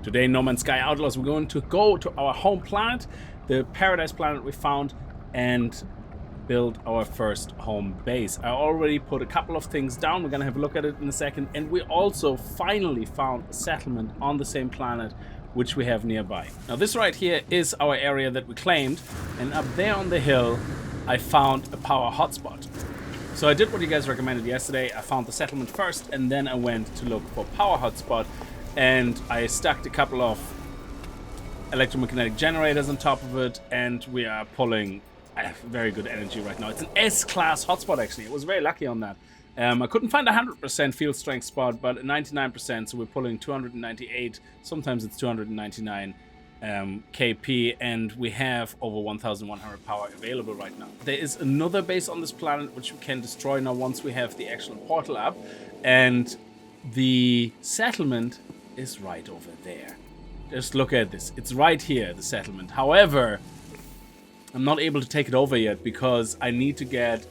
Today in No Man's Sky Outlaws we're going to go to our home planet, the paradise planet we found, and build our first home base. I already put a couple of things down, we're gonna have a look at it in a second, and we also finally found a settlement on the same planet which we have nearby. Now this right here is our area that we claimed, and up there on the hill I found a power hotspot. So I did what you guys recommended yesterday. I found the settlement first and then I went to look for power hotspot, and I stacked a couple of electromagnetic generators on top of it, and we are pulling very good energy right now. It's an S-class hotspot actually. I was very lucky on that. I couldn't find a 100% field strength spot, but 99%, so we're pulling 298, sometimes it's 299 KP, and we have over 1100 power available right now. There is another base on this planet which we can destroy now once we have the actual portal up, and the settlement is right over there. Just look at this. It's right here, the settlement. However, I'm not able to take it over yet because I need to get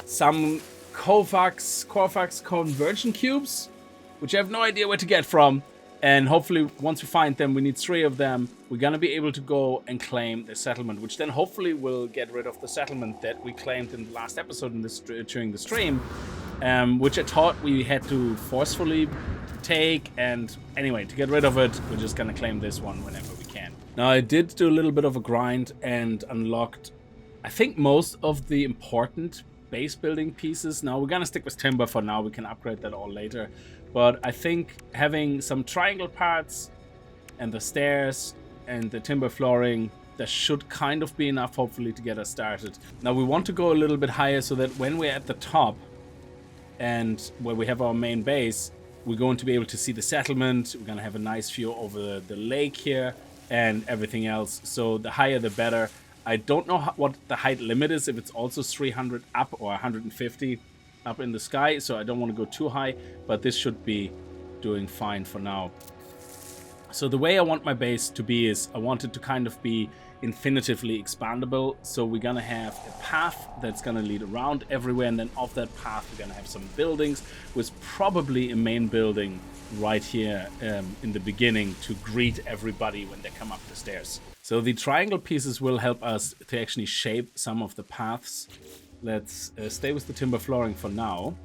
some Corvax conversion cubes, which I have no idea where to get from. And hopefully, once we find them, we need 3 of them. We're gonna be able to go and claim the settlement, which then hopefully will get rid of the settlement that we claimed in the last episode during the stream, which I thought we had to forcefully take. And anyway, to get rid of it, we're just gonna claim this one whenever we can. Now, I did do a little bit of a grind and unlocked, I think, most of the important base building pieces. Now, we're gonna stick with timber for now. We can upgrade that all later. But I think having some triangle parts and the stairs and the timber flooring, that should kind of be enough, hopefully, to get us started. Now, we want to go a little bit higher so that when we're at the top and where we have our main base, we're going to be able to see the settlement. We're gonna have a nice view over the lake here and everything else. So the higher the better. I don't know what the height limit is, if it's also 300 up or 150 up in the sky, so I don't want to go too high, but this should be doing fine for now. So the way I want my base to be is I want it to kind of be infinitively expandable. So we're gonna have a path that's gonna lead around everywhere, and then off that path we're gonna have some buildings with probably a main building right here in the beginning to greet everybody when they come up the stairs. So the triangle pieces will help us to actually shape some of the paths. Let's stay with the timber flooring for now.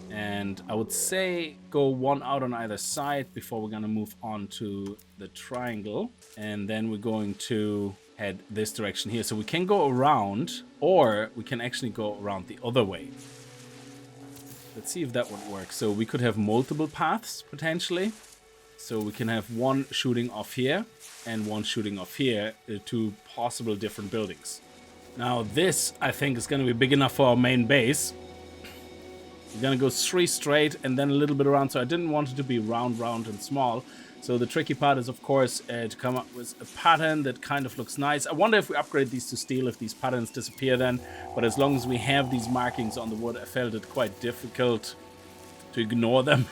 And I would say go one out on either side before we're gonna move on to the triangle. And then we're going to head this direction here. So we can go around, or we can actually go around the other way. Let's see if that would work. So we could have multiple paths potentially. So we can have one shooting off here and one shooting off here to possible different buildings. Now this, I think, is going to be big enough for our main base. We're going to go 3 straight and then a little bit around. So I didn't want it to be round, and small. So the tricky part is, of course, to come up with a pattern that kind of looks nice. I wonder if we upgrade these to steel, if these patterns disappear then. But as long as we have these markings on the wood, I felt it quite difficult to ignore them.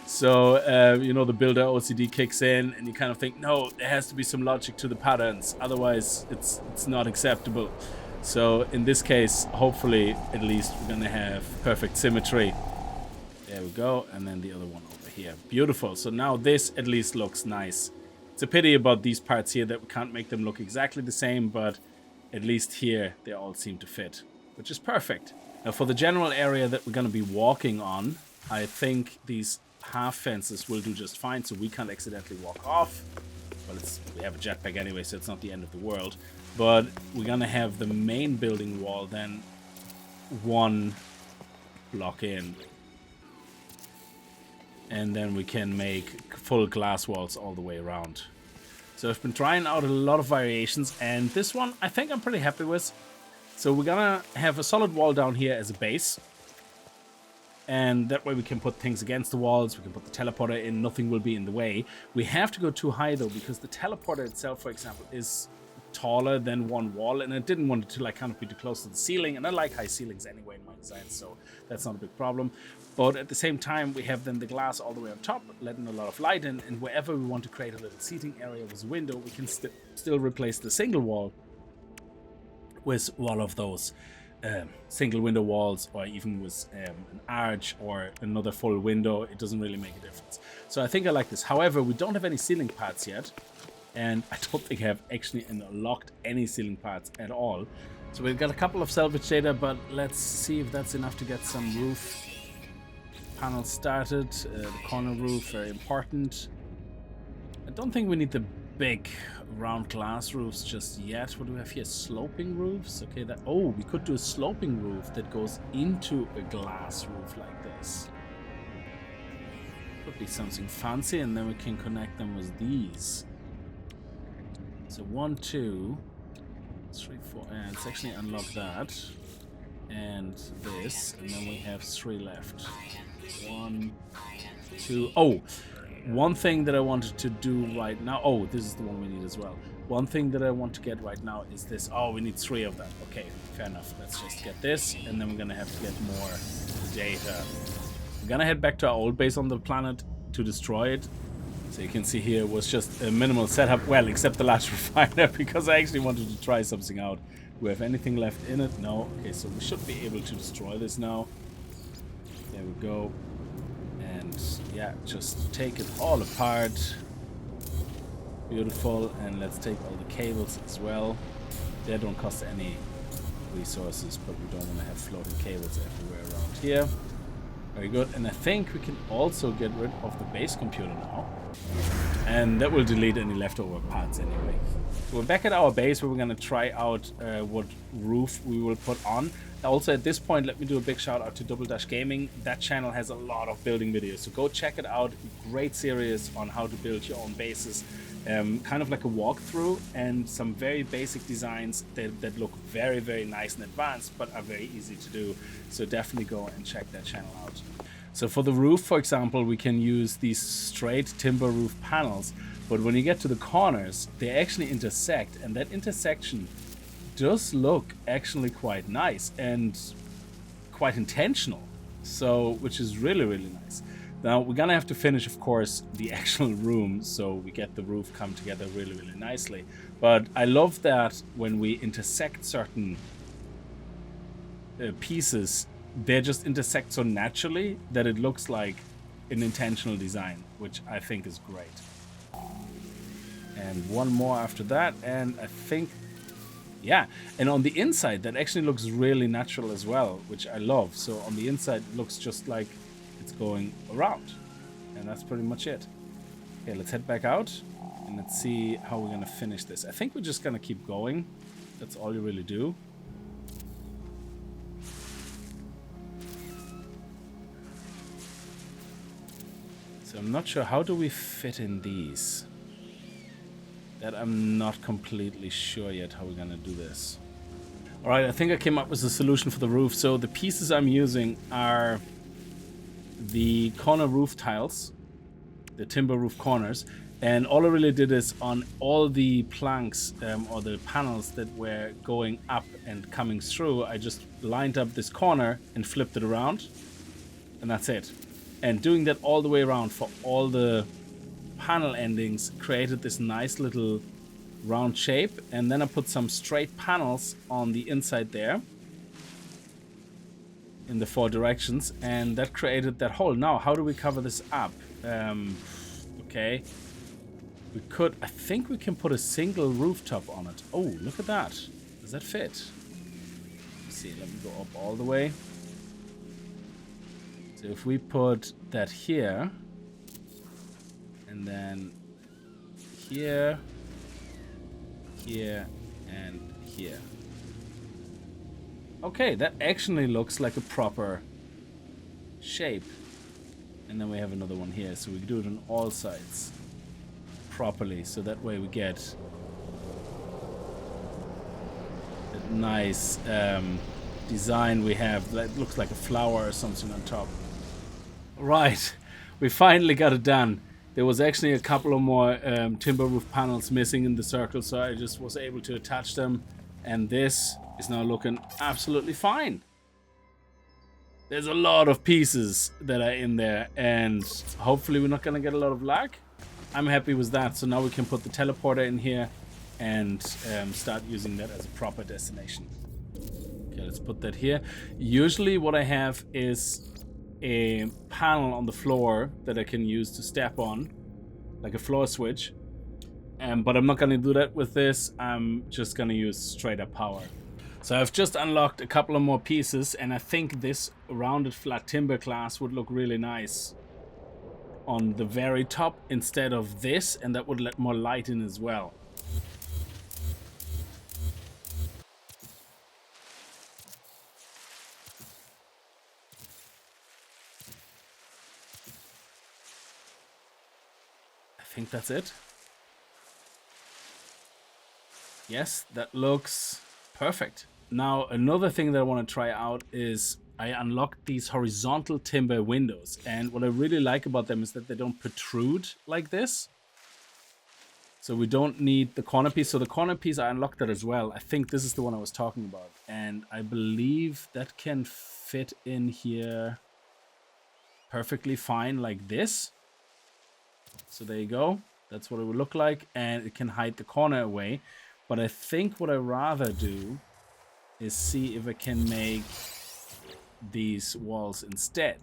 So, you know, the builder OCD kicks in and you kind of think, no, there has to be some logic to the patterns. Otherwise, it's not acceptable. So in this case, hopefully, at least we're going to have perfect symmetry. There we go. And then the other one over here. Beautiful. So now this at least looks nice. It's a pity about these parts here that we can't make them look exactly the same, but at least here they all seem to fit, which is perfect. Now for the general area that we're going to be walking on, I think these half fences will do just fine, so we can't accidentally walk off. Well, we have a jetpack anyway, so it's not the end of the world. But we're gonna have the main building wall then 1 block in, and then we can make full glass walls all the way around. So I've been trying out a lot of variations, and this one I think I'm pretty happy with. So we're gonna have a solid wall down here as a base. And that way we can put things against the walls, we can put the teleporter in, nothing will be in the way. We have to go too high though, because the teleporter itself, for example, is taller than one wall, and I didn't want it to like kind of be too close to the ceiling, and I like high ceilings anyway in my design, so that's not a big problem. But at the same time, we have then the glass all the way on top, letting a lot of light in, and wherever we want to create a little seating area with a window, we can still replace the single wall with one of those single window walls, or even with an arch or another full window. It doesn't really make a difference. So I think I like this. However, we don't have any ceiling parts yet, and I don't think I have actually unlocked any ceiling parts at all. So we've got a couple of salvage data, but let's see if that's enough to get some roof panels started. The corner roof, very important. I don't think we need the big round glass roofs just yet. What do we have here? Sloping roofs. Okay, that. Oh, we could do a sloping roof that goes into a glass roof like this. Could be something fancy, and then we can connect them with these. So 1, 2, 3, 4. And let's actually unlock that. And this. And then we have 3 left. 1, 2. Oh! One thing that I wanted to do right now. Oh, this is the one we need as well. One thing that I want to get right now is this. Oh, we need 3 of them. Okay, fair enough. Let's just get this, and then we're gonna have to get more data. We're gonna head back to our old base on the planet to destroy it. So you can see here it was just a minimal setup. Well, except the last refiner, because I actually wanted to try something out. Do we have anything left in it? No. Okay, so we should be able to destroy this now. There we go. And yeah, just take it all apart. Beautiful. And let's take all the cables as well. They don't cost any resources, but we don't want to have floating cables everywhere around here. Very good. And I think we can also get rid of the base computer now. And that will delete any leftover parts anyway. So we're back at our base where we're going to try out what roof we will put on. Also, at this point, let me do a big shout out to Double Dash Gaming. That channel has a lot of building videos, so go check it out. Great series on how to build your own bases. Kind of like a walkthrough, and some very basic designs that look very, very nice and advanced, but are very easy to do. So definitely go and check that channel out. So for the roof, for example, we can use these straight timber roof panels, but when you get to the corners, they actually intersect, and that intersection does look actually quite nice and quite intentional, so which is really, really nice. Now we're gonna have to finish, of course, the actual room, so we get the roof come together really, really nicely. But I love that when we intersect certain pieces, they just intersect so naturally that it looks like an intentional design, which I think is great. And one more after that, and I think, yeah, and on the inside that actually looks really natural as well, which I love. So on the inside it looks just like it's going around, and that's pretty much it. Okay, let's head back out and let's see how we're gonna finish this. I think we're just gonna keep going. That's all you really do. So I'm not sure, how do we fit in these? That I'm not completely sure yet how we're gonna do this. Alright, I think I came up with a solution for the roof. So the pieces I'm using are the corner roof tiles, the timber roof corners, and all I really did is on all the planks or the panels that were going up and coming through, I just lined up this corner and flipped it around, and that's it. And doing that all the way around for all the panel endings created this nice little round shape, and then I put some straight panels on the inside there in the 4 directions, and that created that hole. Now how do we cover this up? Okay, we could, I think we can put a single rooftop on it. Oh, look at that. Does that fit? Let's see, let me go up all the way. So if we put that here, and then here, here, and here. Okay, that actually looks like a proper shape. And then we have another one here, so we do it on all sides properly, so that way we get that nice design we have that looks like a flower or something on top. Right, we finally got it done. There was actually a couple of more timber roof panels missing in the circle, so I just was able to attach them, and this is now looking absolutely fine. There's a lot of pieces that are in there, and hopefully we're not gonna get a lot of lag. I'm happy with that. So now we can put the teleporter in here and start using that as a proper destination. Okay, Okay, let's put that here. Usually what I have is a panel on the floor that I can use to step on, like a floor switch. But I'm not going to do that with this. I'm just going to use straight up power. So I've just unlocked a couple of more pieces, and I think this rounded flat timber class would look really nice on the very top instead of this, and that would let more light in as well. I think that's it. Yes, that looks perfect. Now, another thing that I want to try out is I unlocked these horizontal timber windows. And what I really like about them is that they don't protrude like this. So we don't need the corner piece. So the corner piece, I unlocked that as well. I think this is the one I was talking about. And I believe that can fit in here perfectly fine like this. So there you go. That's what it would look like. And it can hide the corner away. But I think what I'd rather do is see if I can make these walls instead.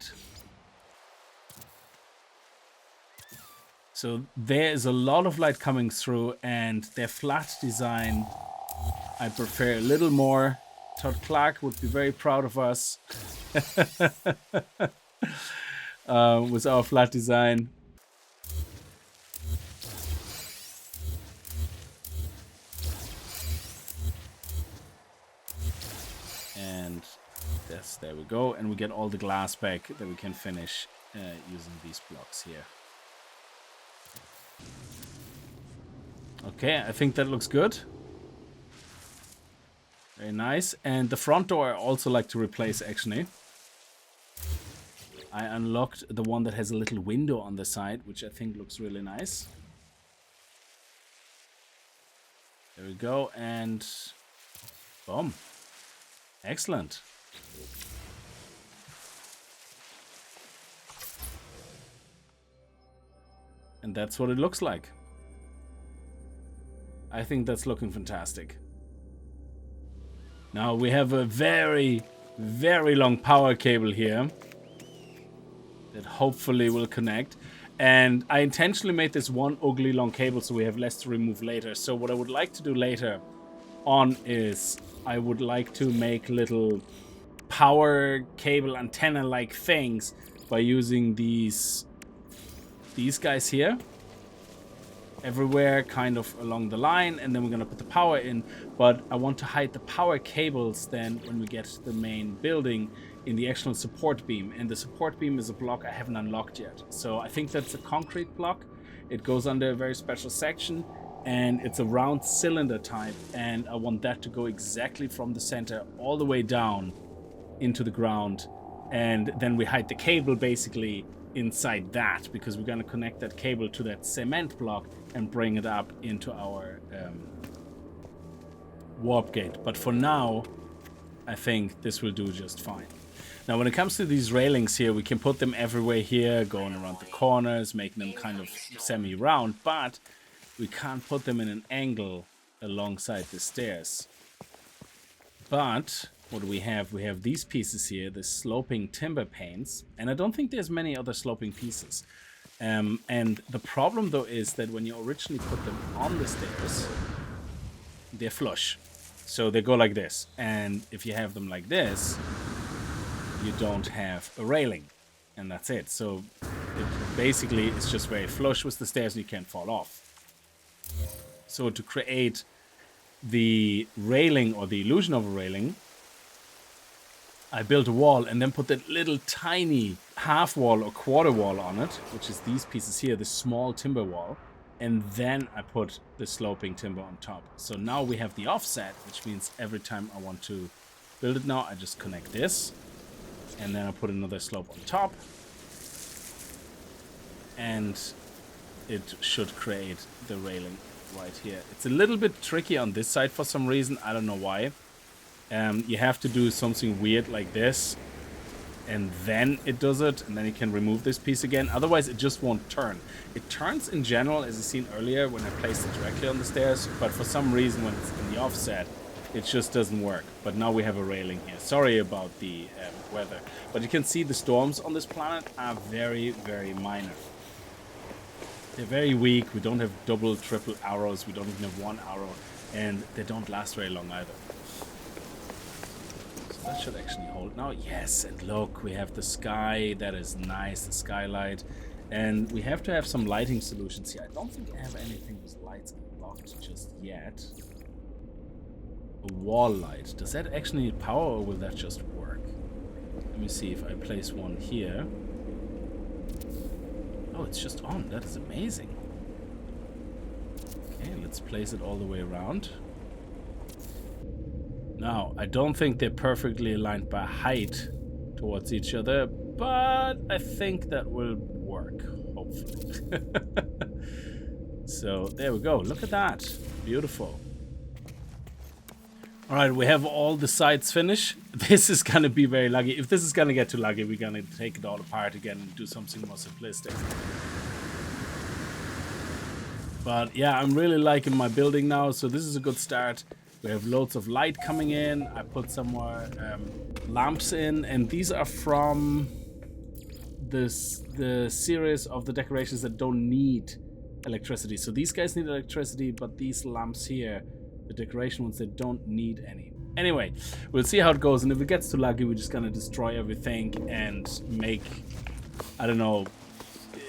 So there is a lot of light coming through, and their flat design I prefer a little more. Todd Clark would be very proud of us with our flat design. And yes, there we go. And we get all the glass back that we can finish using these blocks here. Okay, I think that looks good. Very nice. And the front door I also like to replace, actually. I unlocked the one that has a little window on the side, which I think looks really nice. There we go. And boom. Excellent. And that's what it looks like. I think that's looking fantastic. Now we have a very, very long power cable here that hopefully will connect. And I intentionally made this one ugly long cable so we have less to remove later. So what I would like to do later on is I would like to make little power cable antenna like things by using these guys here everywhere, kind of along the line, and then we're gonna put the power in. But I want to hide the power cables then when we get to the main building in the actual support beam, and the support beam is a block I haven't unlocked yet. So I think that's a concrete block. It goes under a very special section, and it's a round cylinder type, and I want that to go exactly from the center all the way down into the ground, and then we hide the cable basically inside that, because we're going to connect that cable to that cement block and bring it up into our warp gate. But for now, I think this will do just fine. Now, when it comes to these railings here, we can put them everywhere here, going around the corners, making them kind of semi-round, but we can't put them in an angle alongside the stairs. But what do we have? We have these pieces here, the sloping timber panes, and I don't think there's many other sloping pieces. And the problem though is that when you originally put them on the stairs, they're flush. So they go like this. And if you have them like this, you don't have a railing. And that's it. So it basically is just very flush with the stairs and you can't fall off. So to create the railing or the illusion of a railing, I built a wall and then put that little tiny half wall or quarter wall on it, which is these pieces here, this small timber wall. And then I put the sloping timber on top. So now we have the offset, which means every time I want to build it now, I just connect this. And then I put another slope on top. And it should create the railing right here. It's a little bit tricky on this side for some reason. I don't know why. You have to do something weird like this, and then it does it, and then you can remove this piece again. Otherwise, it just won't turn. It turns in general, as you've seen earlier, when I placed it directly on the stairs, but for some reason, when it's in the offset, It just doesn't work. But now we have a railing here. Sorry about the weather. But you can see the storms on this planet are very, very minor. They're very weak. We don't have double, triple arrows. We don't even have one arrow. And they don't last very long either. So that should actually hold now. Yes, and look, we have the sky. That is nice, the skylight. And we have to have some lighting solutions here. I don't think I have anything with lights unlocked just yet. A wall light. Does that actually need power or will that just work? Let me see if I place one here. Oh, it's just on. That is amazing. Okay, let's place it all the way around. Now, I don't think they're perfectly aligned by height towards each other, but I think that will work, hopefully. So, there we go. Look at that. Beautiful. Alright, we have all the sides finished. This is going to be very lucky. If this is going to get too lucky, we're going to take it all apart again and do something more simplistic. But yeah, I'm really liking my building now, so this is a good start. We have loads of light coming in. I put some more lamps in, and these are from the series of the decorations that don't need electricity. So these guys need electricity, but these lamps here, the decoration ones, they don't need any. Anyway, we'll see how it goes, and if it gets too lucky, we're just gonna destroy everything and make, I don't know,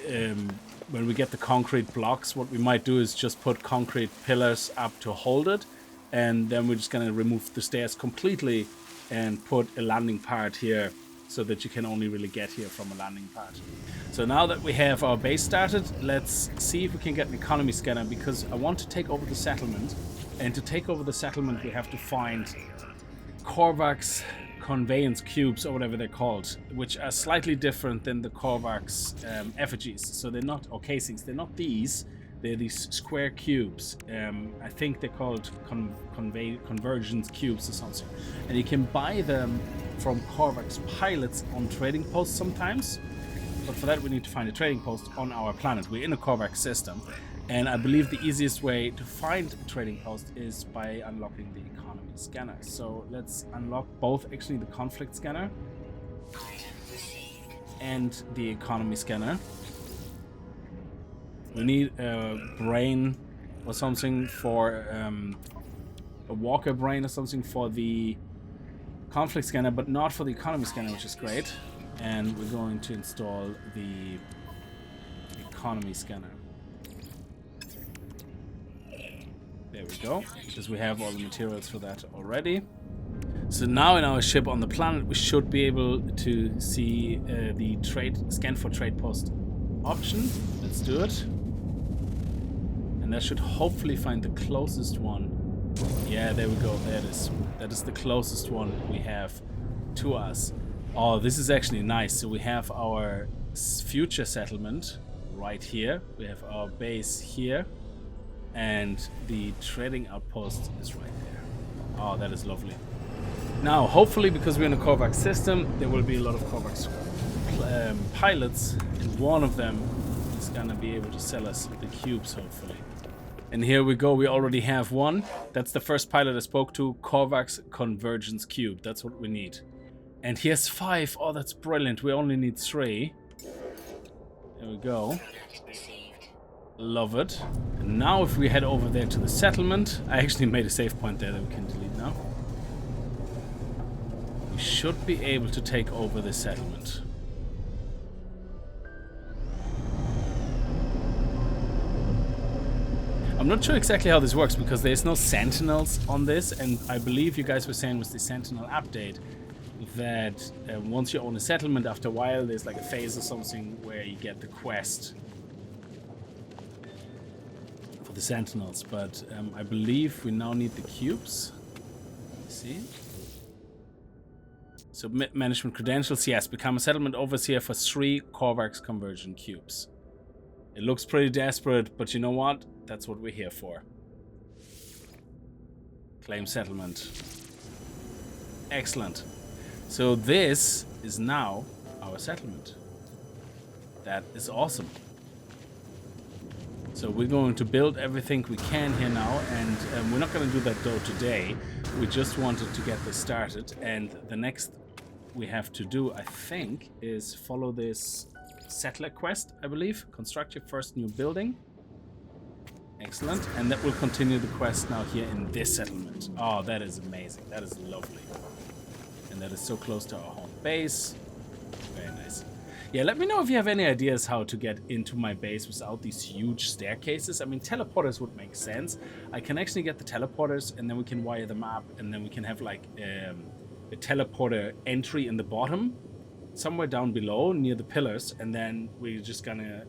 when we get the concrete blocks, what we might do is just put concrete pillars up to hold it, and then we're just gonna remove the stairs completely and put a landing part here so that you can only really get here from a landing part. So now that we have our base started, let's see if we can get an economy scanner, because I want to take over the settlement. And to take over the settlement, we have to find Korvax conveyance cubes, or whatever they're called, which are slightly different than the Korvax effigies. So they're not, or casings, they're not these. They're these square cubes. I think they're called convergence cubes or something. And you can buy them from Korvax pilots on trading posts sometimes. But for that, we need to find a trading post on our planet. We're in a Korvax system. And I believe the easiest way to find a trading post is by unlocking the economy scanner. So let's unlock both, actually, the conflict scanner and the economy scanner. We need a brain or something for a walker brain or something for the conflict scanner, but not for the economy scanner, which is great. And we're going to install the economy scanner. There we go, because we have all the materials for that already. So now in our ship on the planet, we should be able to see the trade scan for trade post option. Let's do it. And that should hopefully find the closest one. Yeah, there we go. There it is. That is the closest one we have to us. Oh, this is actually nice. So we have our future settlement right here. We have our base here. And the trading outpost is right there. Oh, that is lovely. Now, hopefully, because we're in a Korvax system, there will be a lot of Korvax pilots, and one of them is gonna be able to sell us the cubes, hopefully. And here we go. We already have one. That's the first pilot I spoke to. Korvax convergence cube. That's what we need. And he has 5. Oh, that's brilliant. We only need 3. There we go. Love it. And now if we head over there to the settlement, I actually made a save point there that we can delete now. We should be able to take over the settlement. I'm not sure exactly how this works because there's no sentinels on this, and I believe you guys were saying with the sentinel update that once you own a settlement, after a while there's like a phase or something where you get the quest for the sentinels, but I believe we now need the cubes. See? Submit management credentials. Yes, become a settlement overseer for 3 Korvax conversion cubes. It looks pretty desperate, but you know what? That's what we're here for. Claim settlement. Excellent. So this is now our settlement. That is awesome. So we're going to build everything we can here now, and we're not going to do that though today. we just wanted to get this started, and the next we have to do, I think, is follow this settler quest, I believe. Construct your first new building. Excellent. And that will continue the quest now here in this settlement. Oh, that is amazing. That is lovely. And that is so close to our home base. Very nice. Yeah, let me know if you have any ideas how to get into my base without these huge staircases. I mean, teleporters would make sense. I can actually get the teleporters, and then we can wire them up, and then we can have like a teleporter entry in the bottom, somewhere down below near the pillars, and then we're just gonna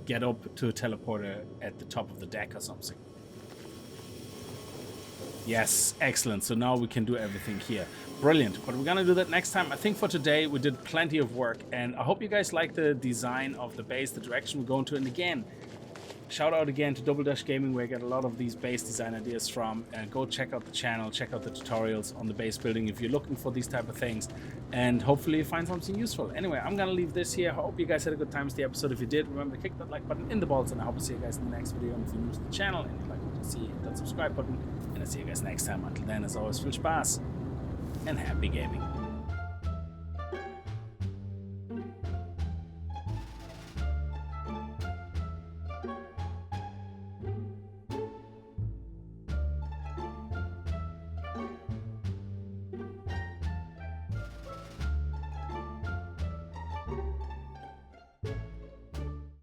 get up to a teleporter at the top of the deck or something. Yes, excellent. So now we can do everything here. Brilliant. But we're gonna do that next time. I think for today we did plenty of work, and I hope you guys like the design of the base, the direction we're going to. And again, shout out again to Double Dash Gaming, where I get a lot of these base design ideas from. Go check out the channel, check out the tutorials on the base building if you're looking for these type of things, and hopefully you find something useful. Anyway, I'm gonna leave this here. I hope you guys had a good time with the episode. If you did, remember to kick that like button in the balls, and I hope to see you guys in the next video. And if you're new to the channel and you'd like to see, hit that subscribe button, and I'll see you guys next time. Until then, as always, viel Spaß and happy gaming.